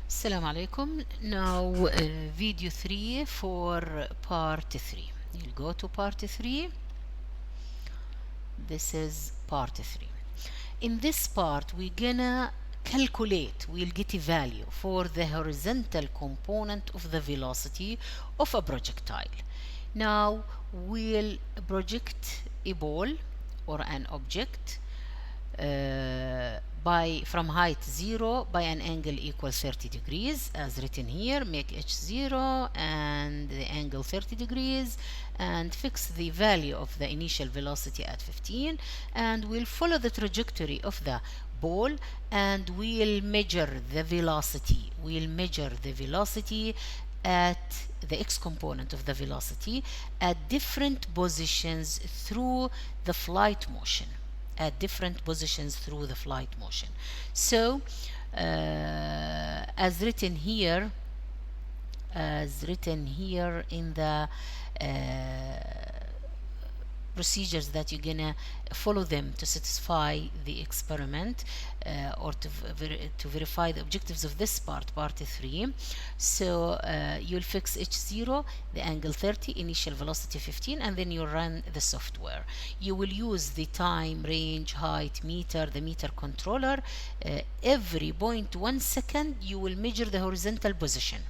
Assalamu alaikum. Now, video 3 for part 3. You'll go to part 3. This is part 3. In this part, we're gonna calculate, we'll get a value for the horizontal component of the velocity of a projectile. Now, we'll project a ball or an object from height 0 by an angle equal 30 degrees as written here. Make h0 and the angle 30 degrees and fix the value of the initial velocity at 15, and we'll follow the trajectory of the ball and we'll measure the velocity. At the x component of the velocity at different positions through the flight motion. So as written here in the procedures that you're gonna follow them to satisfy the experiment or to verify the objectives of this part 3. So you'll fix h0, the angle 30, initial velocity 15, and then you run the software. You will use the time, range, height, meter, the meter controller. Every 0.1 second you will measure the horizontal position.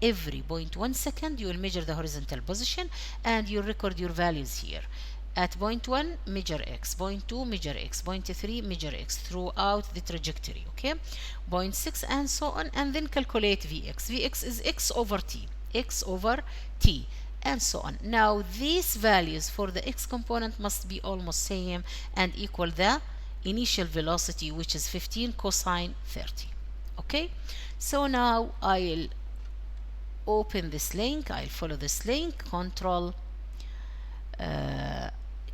Every 0.1 second you will measure the horizontal position and you record your values here. At 0.1 measure x, 0.2 measure x, 0.3 measure x throughout the trajectory, okay? 0.6 and so on, and then calculate Vx. Vx is x over t, and so on. Now these values for the x component must be almost same and equal the initial velocity, which is 15 cosine 30, okay? So now I'll open this link, I'll follow this link, control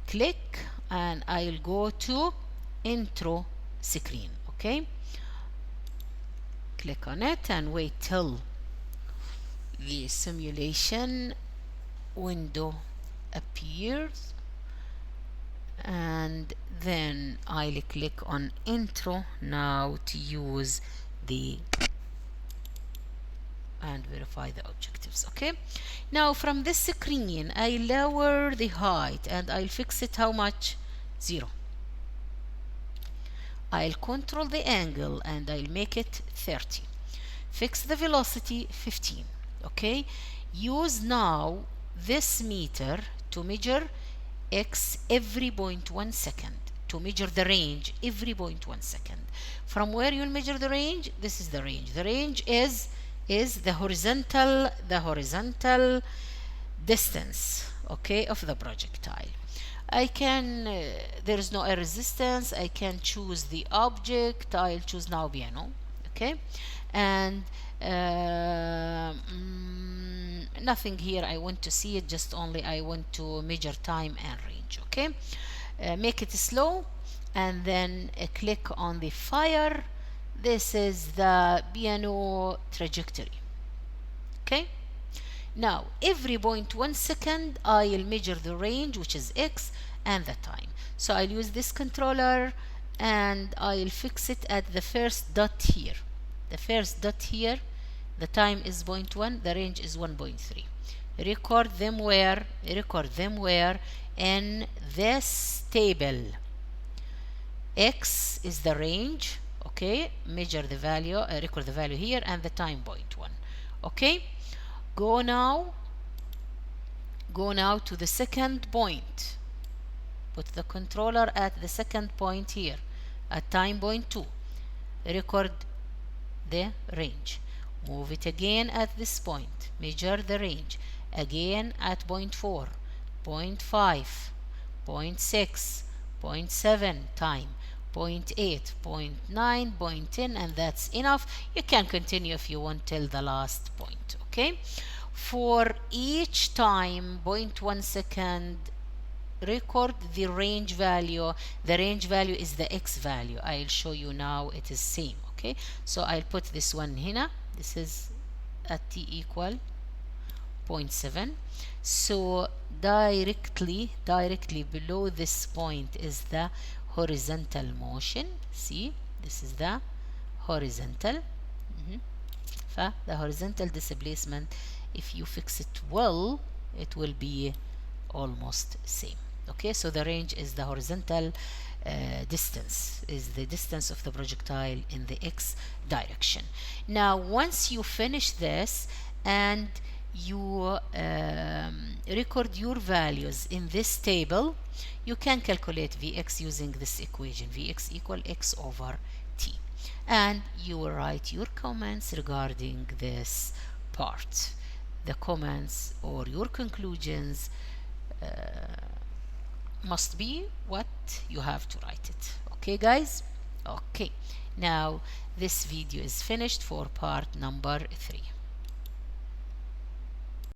click, and I'll go to intro screen, okay? Click on it and wait till the simulation window appears, and then I'll click on intro now to use the and verify the objectives, okay? Now from this screen I lower the height and I'll fix it how much? 0. I'll control the angle and I'll make it 30. Fix the velocity 15, okay? Use now this meter to measure x every 0.1 second, to measure the range every 0.1 second. From where you'll measure the range? This is the range. The range is the horizontal distance, okay, of the projectile. I can there is no air resistance. I can choose the object. I'll choose now piano, okay? And nothing here I want to see it, just only I want to measure time and range, okay? Make it slow and then click on the fire. This is the piano trajectory, okay? Now every 0.1 second I'll measure the range, which is x, and the time. So I'll use this controller and I'll fix it at the first dot here. The time is 0.1, the range is 1.3. Record them where? In this table. X is the range, okay? Measure the value, record the value here, and the time 0.1, okay? Go now to the second point. Put the controller at the second point here at time 0.2. Record the range. Move it again at this point. Measure the range again at 0.4, 0.5, 0.6, 0.7 time, 0.8, 0.9, 0.10, and that's enough. You can continue if you want till the last point, okay? For each time 0.1 second, record the range value. The range value is the x value. I'll show you now it is same, okay? So I'll put this one here. This is at t equal 0.7. So directly below this point is the horizontal motion. See, this is the horizontal. The horizontal displacement, if you fix it well, it will be almost same. Okay, so the range is the horizontal distance, is the distance of the projectile in the x direction. Now once you finish this and you record your values in this table, you can calculate Vx using this equation, Vx equal x over t, and you will write your comments regarding this part. The comments or your conclusions must be what you have to write it. Okay guys? Okay, now this video is finished for part number 3.